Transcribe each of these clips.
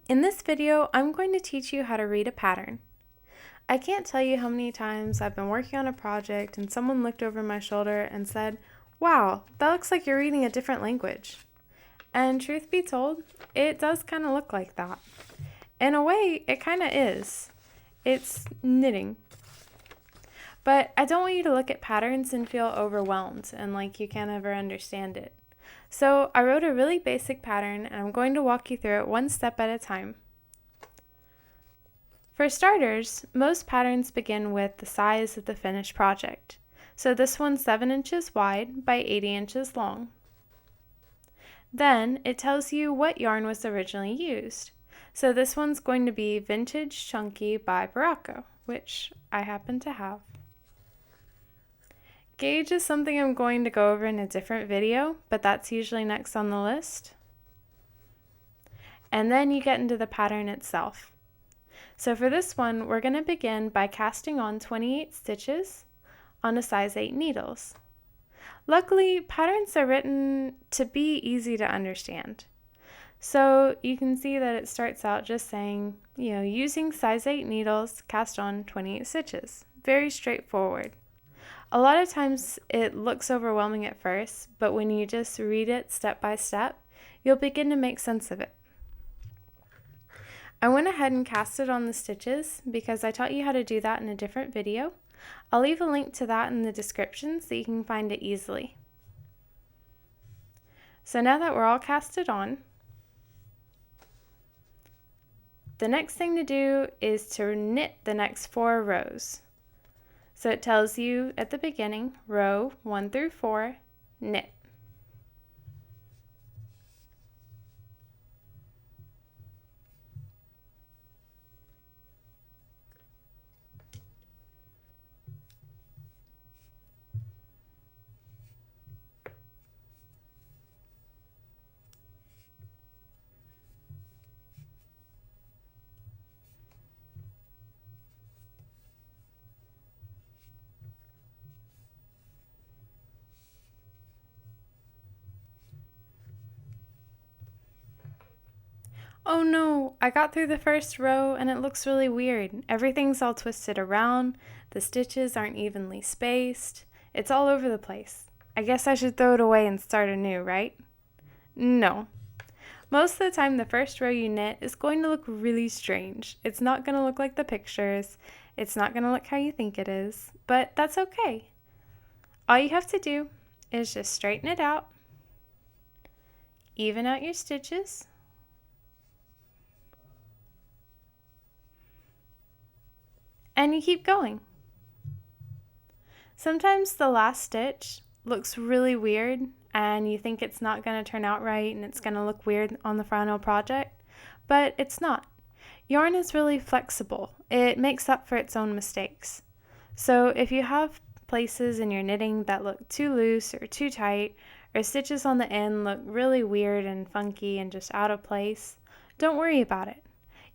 In this video, I'm going to teach you how to read a pattern. I can't tell you how many times I've been working on a project and someone looked over my shoulder and said, "Wow, that looks like you're reading a different language." And truth be told, it does kind of look like that. In a way, it kind of is. It's knitting. But I don't want you to look at patterns and feel overwhelmed and like you can't ever understand it. So I wrote a really basic pattern and I'm going to walk you through it one step at a time. For starters, most patterns begin with the size of the finished project. So this one's 7 inches wide by 80 inches long. Then it tells you what yarn was originally used. So this one's going to be Vintage Chunky by Baracco, which I happen to have. Gauge is something I'm going to go over in a different video, but that's usually next on the list. And then you get into the pattern itself. So for this one, we're going to begin by casting on 28 stitches on a size 8 needles. Luckily, patterns are written to be easy to understand. So you can see that it starts out just saying, using size 8 needles, cast on 28 stitches. Very straightforward. A lot of times it looks overwhelming at first, but when you just read it step by step, you'll begin to make sense of it. I went ahead and casted on the stitches because I taught you how to do that in a different video. I'll leave a link to that in the description so you can find it easily. So now that we're all casted on, the next thing to do is to knit the next 4 rows. So it tells you at the beginning, row 1 through 4, knit. Oh no, I got through the first row and it looks really weird. Everything's all twisted around, the stitches aren't evenly spaced, it's all over the place. I guess I should throw it away and start anew, right? No. Most of the time the first row you knit is going to look really strange. It's not going to look like the pictures, it's not going to look how you think it is, but that's okay. All you have to do is just straighten it out, even out your stitches, and you keep going. Sometimes the last stitch looks really weird and you think it's not going to turn out right and it's going to look weird on the final project, but it's not. Yarn is really flexible. It makes up for its own mistakes. So if you have places in your knitting that look too loose or too tight, or stitches on the end look really weird and funky and just out of place, don't worry about it.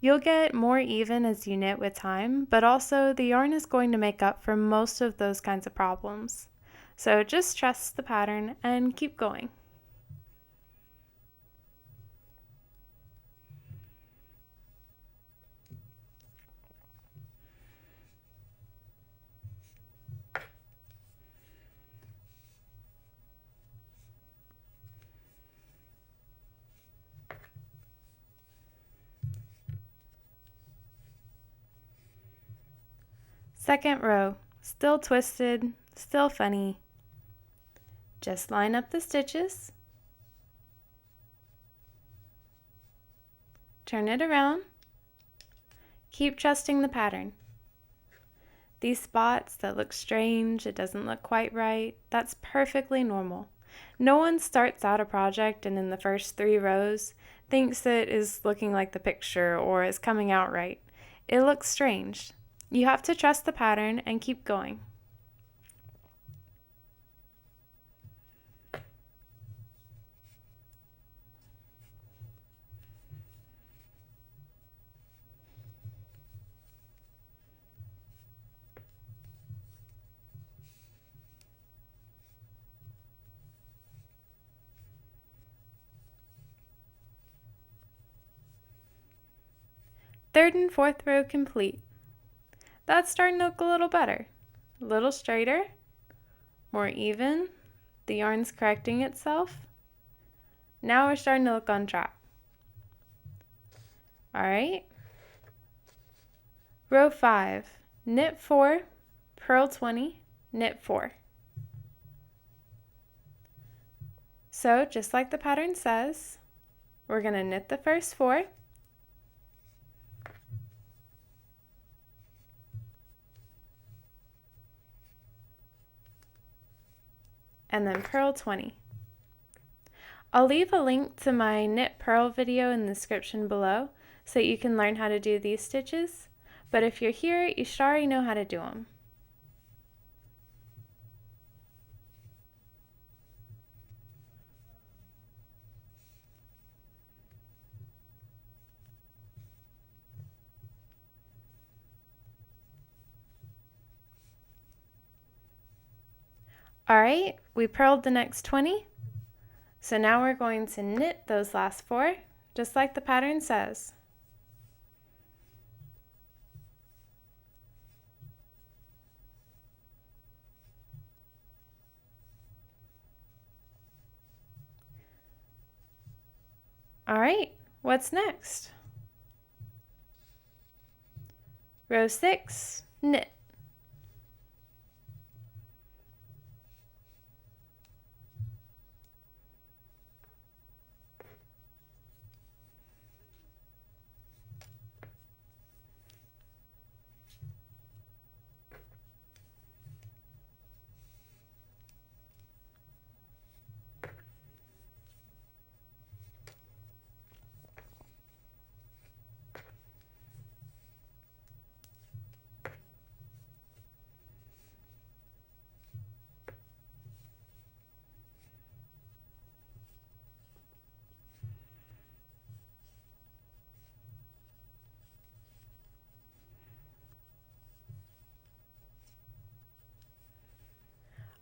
You'll get more even as you knit with time, but also the yarn is going to make up for most of those kinds of problems. So just trust the pattern and keep going. Second row, still twisted, still funny. Just line up the stitches, turn it around, keep trusting the pattern. These spots that look strange, it doesn't look quite right, that's perfectly normal. No one starts out a project and in the first 3 rows thinks it is looking like the picture or is coming out right. It looks strange. You have to trust the pattern and keep going. Third and fourth row complete. That's starting to look a little better. A little straighter, more even. The yarn's correcting itself. Now we're starting to look on track. Alright. Row 5, knit 4, purl 20, knit 4. So just like the pattern says, we're going to knit the first 4, and then purl 20. I'll leave a link to my knit purl video in the description below so that you can learn how to do these stitches, but if you're here, you should already know how to do them. Alright, we purled the next 20, so now we're going to knit those last 4, just like the pattern says. Alright, what's next? Row 6, knit.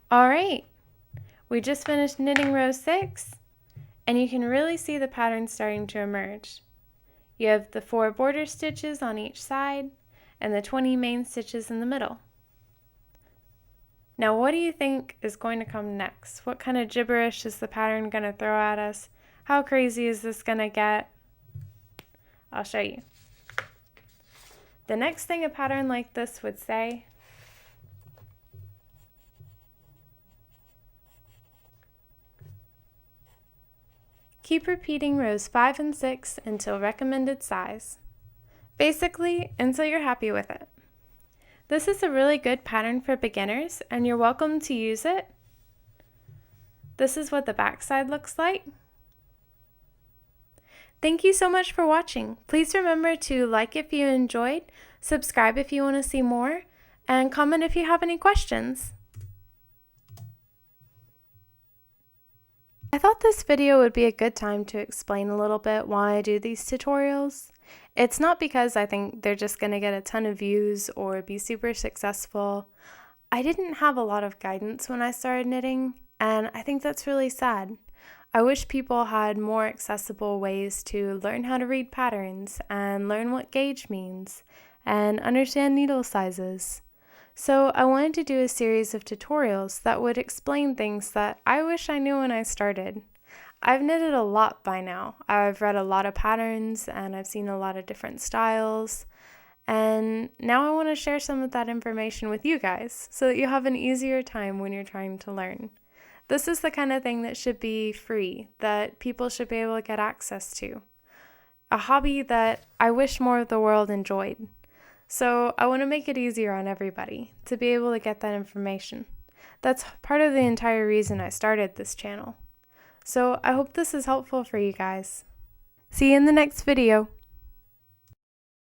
Alright, we just finished knitting row 6, and you can really see the pattern starting to emerge. You have the 4 border stitches on each side, and the 20 main stitches in the middle. Now what do you think is going to come next? What kind of gibberish is the pattern going to throw at us? How crazy is this going to get? I'll show you. The next thing a pattern like this would say keep repeating rows 5 and 6 until recommended size. Basically, until you're happy with it. This is a really good pattern for beginners, and you're welcome to use it. This is what the back side looks like. Thank you so much for watching. Please remember to like if you enjoyed, subscribe if you want to see more, and comment if you have any questions. I thought this video would be a good time to explain a little bit why I do these tutorials. It's not because I think they're just going to get a ton of views or be super successful. I didn't have a lot of guidance when I started knitting, and I think that's really sad. I wish people had more accessible ways to learn how to read patterns and learn what gauge means and understand needle sizes. So I wanted to do a series of tutorials that would explain things that I wish I knew when I started. I've knitted a lot by now. I've read a lot of patterns and I've seen a lot of different styles. And now I want to share some of that information with you guys so that you have an easier time when you're trying to learn. This is the kind of thing that should be free, that people should be able to get access to. A hobby that I wish more of the world enjoyed. So I want to make it easier on everybody to be able to get that information. That's part of the entire reason I started this channel. So I hope this is helpful for you guys. See you in the next video.